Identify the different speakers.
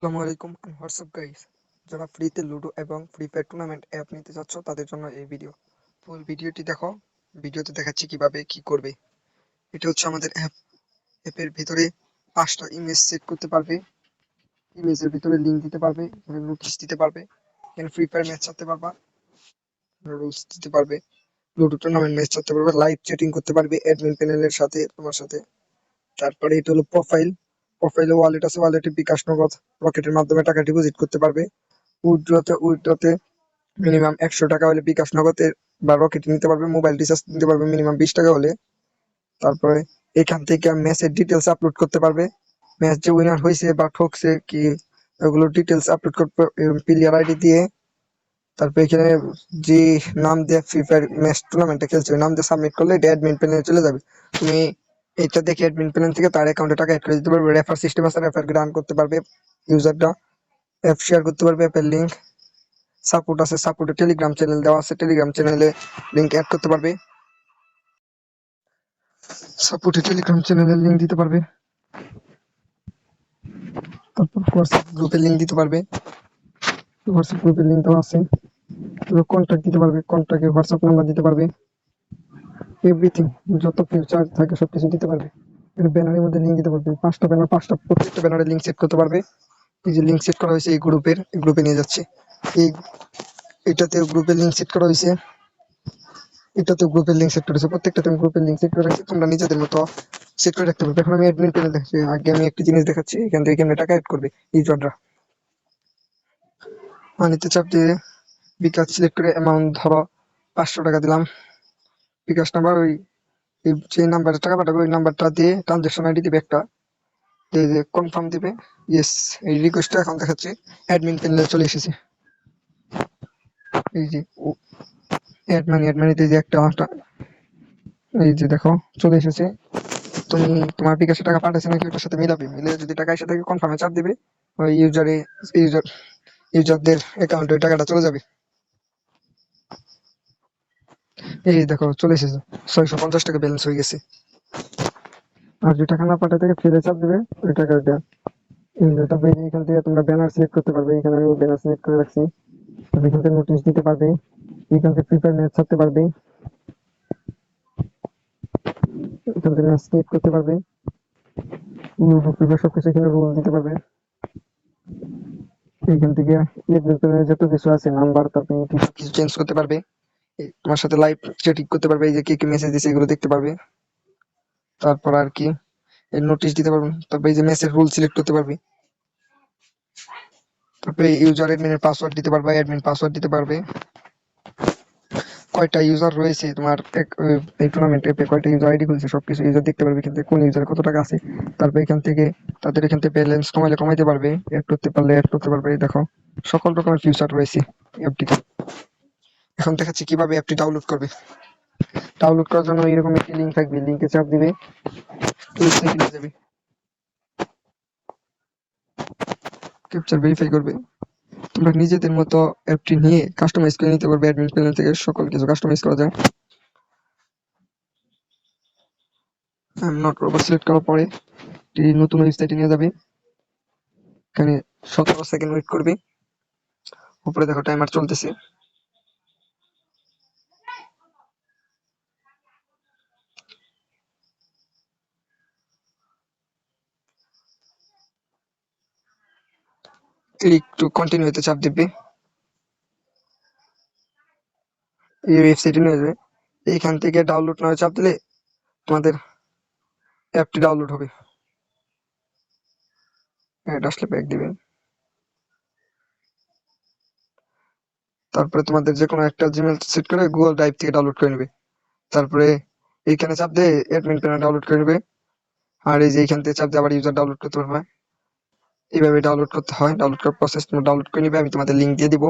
Speaker 1: আসসালামু আলাইকুম and what's up guys, যারা ফ্রিতে লুডো এবং ফ্রি ফায়ার টুর্নামেন্ট অ্যাপ নিতে চাচ্ছ তাদের জন্য এই ভিডিও। ফুল ভিডিওটি দেখো। ভিডিওতে দেখাচ্ছি কিভাবে কি করবে। এটা হচ্ছে আমাদের অ্যাপের ভিতরে 5টা ইমেজ সেট করতে পারবে। ইমেজের ভিতরে লিঙ্ক দিতে পারবে, এখানে নোটিশ দিতে পারবে, এখানে ফ্রি ফায়ার ম্যাচ চালাতে পারবা, রুলস দিতে পারবে, লুডো টুর্নামেন্ট ম্যাচ চালাতে পারবে, লাইভ চ্যাটিং করতে পারবে অ্যাডমিন প্যানেলের সাথে তোমার সাথে। তারপরে এটা হলো প্রোফাইলে ওয়ালেট আছে, ওয়ালেটে বিকাশ নগদ রকেটের মাধ্যমে টাকা ডিপোজিট করতে পারবে। উইথড্রতে মিনিমাম 100 টাকা হলে বিকাশ নগদে বা রকেট নিতে পারবে। মোবাইল রিচার্জ নিতে পারবে মিনিমাম 20 টাকা হলে। তারপরে এখান থেকে ম্যাচের ডিটেলস আপলোড করতে পারবে, ম্যাচ যে উইনার হয়েছে বা ঠকছে কি ওগুলো ডিটেলস আপলোড করবে প্লেয়ার আইডি দিয়ে। তারপর এখানে যে নাম দিয়ে ফ্রি ফায়ার ম্যাচ টুর্নামেন্টে খেলছে ওই নাম দিয়ে সাবমিট করলে এটা অ্যাডমিন প্যানেলে চলে যাবে। তুমি এটা দেখে অ্যাডমিন প্যানেল থেকে তার অ্যাকাউন্টে টাকা অ্যাড করে দিতে পারবে। রেফার সিস্টেম আছে, রেফার রান করতে পারবে ইউজারটা, অ্যাপ শেয়ার করতে পারবে, অ্যাপের লিঙ্ক সাপোর্ট আছে, সাপোর্টে টেলিগ্রাম চ্যানেল দেওয়া আছে, টেলিগ্রাম চ্যানেলে লিঙ্ক অ্যাড করতে পারবে, সাপোর্টে টেলিগ্রাম চ্যানেলের লিঙ্ক দিতে পারবে। তারপর হোয়াটসঅ্যাপ গ্রুপের লিঙ্ক দিতে পারবে, হোয়াটসঅ্যাপ গ্রুপের লিঙ্ক দেওয়া আছে। তারপর কন্ট্যাক্ট দিতে পারবে, কন্ট্যাক্টে হোয়াটসঅ্যাপ নাম্বার দিতে পারবে, এভরিথিং যত ফিচার থাকে সবকিছু দিতে পারবে। এটা ব্যানারের মধ্যে লিঙ্ক দিতে পারবে, 5টা ব্যানার, প্রত্যেকটা ব্যানারে লিঙ্ক সেট করতে পারবে। এই যে লিঙ্ক সেট করা হয়েছে এই গ্রুপে নিয়ে যাচ্ছে। এই এটাতে গ্রুপের লিঙ্ক সেট করা হয়েছে, এটাতে গ্রুপের লিঙ্ক সেট করেছে, প্রত্যেকটাতে আমি গ্রুপের লিঙ্ক সেট করে রাখছি, তোমরা নিজেদের মতো সেট করে রাখতে পারবে। এখন আমি অ্যাডমিন প্যানেল দেখাচ্ছি, আগে আমি একটি জিনিস দেখাচ্ছি, এখান থেকে কেমনে টাকা অ্যাড করবে ইউজাররা। মানিতে চাপ দিয়ে বিকাশ সিলেক্ট করে অ্যামাউন্ট ধরো 500 টাকা দিলাম, বিকাশ নাম্বার ওই যে নাম্বারে টাকা পাঠাবে ওই নাম্বারটা দিয়ে ট্রানজাকশন আইডি দিবে একটা, দিয়ে কনফার্ম দিবে। ইয়েস, এই রিকোয়েস্টটা এখন দেখাচ্ছে অ্যাডমিন প্যানেলে চলে এসেছে। এই যে অ্যাড মানিতে যে একটা এই যে দেখো চলে এসেছে। তুমি তোমার বিকাশে টাকা পাঠাইছে নাকি ওটার সাথে মিলাবে, মিলে যদি টাকা এসে থাকে কনফার্মে চাপ দিবে, ওই ইউজারদের অ্যাকাউন্টে ওই টাকাটা চলে যাবে। এই দেখো চলে এসেছে, 650 টাকা ব্যালেন্স হয়ে গেছে। আর যে টাকা না পাঠায় থাকে ফেলে চাপ দেবে ওই টাকাটা। তারপরে এখান থেকে তোমরা ব্যানার সিলেক্ট করতে পারবে, এখানে আমি ব্যানার সিলেক্ট করে রাখছি। এখান থেকে নোটিশ দিতে পারবে, এখান থেকে ফ্রি ফায়ার ম্যাচ ছাড়তে পারবে, এখান থেকে ম্যাচ সিলেক্ট করতে পারবে, সবকিছু এখানে রুল দিতে পারবে। এইখান থেকে যত কিছু আছে নাম্বার, তারপরে কিছু চেঞ্জ করতে পারবে, তোমার সাথে লাইভ চ্যাটিং করতে পারবে, এই যে কে মেসেজ দিছে এগুলো দেখতে পারবে। তারপর আর কি এই নোটিশ দিতে পারবে, তারপরে এই যে মেসেজ রুল সিলেক্ট করতে পারবে, তারপরে ইউজার অ্যাডমিনের পাসওয়ার্ড দিতে পারবে, অ্যাডমিন পাসওয়ার্ড দিতে পারবে, কয়টা ইউজার রয়েছে তোমার এই টুর্নামেন্ট অ্যাপে, কয়টা ইউজার আইডি খুলছে সবকিছু ইউজার দেখতে পারবে, এখান থেকে কোন ইউজার কত টাকা আছে। তারপর এখান থেকে তাদের এখান থেকে ব্যালেন্স কমাইলে কমাইতে পারবে, অ্যাড করতে পারলে অ্যাড করতে পারবে। দেখো সকল রকমের ফিচার রয়েছে অ্যাপটিতে। এখন দেখাচ্ছি কিভাবে অ্যাপটি ডাউনলোড করবে। ডাউনলোড করার জন্য এরকম একটি লিঙ্ক থাকবে, লিঙ্কে চাপ দিবে, ওয়েবসাইটে নিয়ে যাবে, ক্যাপচার ভেরিফাই করবে। তোমরা নিজেদের মতো অ্যাপটি নিয়ে কাস্টমাইজ করে নিতে পারবে, অ্যাডমিন প্যানেল থেকে সকল কিছু কাস্টমাইজ করা যায়। নট রোবট সিলেক্ট করার পরে নতুন ওয়েবসাইটে নিয়ে যাবে, এখানে 17 সেকেন্ড ওয়েট করবে। উপরে দেখো টাইমার চলতেছে। ক্লিক টু কন্টিনিউতে চাপ দিবে, এই ওয়েবসাইটে নিয়ে যাবে। এইখান থেকে ডাউনলোড নাও চাপ দিলে তোমাদের অ্যাপটি ডাউনলোড হবে। এটা আসলে ব্যাক দিবে, তারপরে তোমাদের যে কোনো একটা জিমেল সেট করে গুগল ড্রাইভ থেকে ডাউনলোড করে নেবে। তারপরে এইখানে চাপ দিয়ে অ্যাডমিন প্যানেল ডাউনলোড করে নেবে, আর এই যে এইখান থেকে চাপ দিয়ে আবার ইউজার ডাউনলোড করতে পারবে। এইভাবে ডাউনলোড করতে হয়, ডাউনলোড করার প্রসেস তোমরা ডাউনলোড করে নিবে, আমি তোমাদের লিঙ্ক দিয়ে দিব।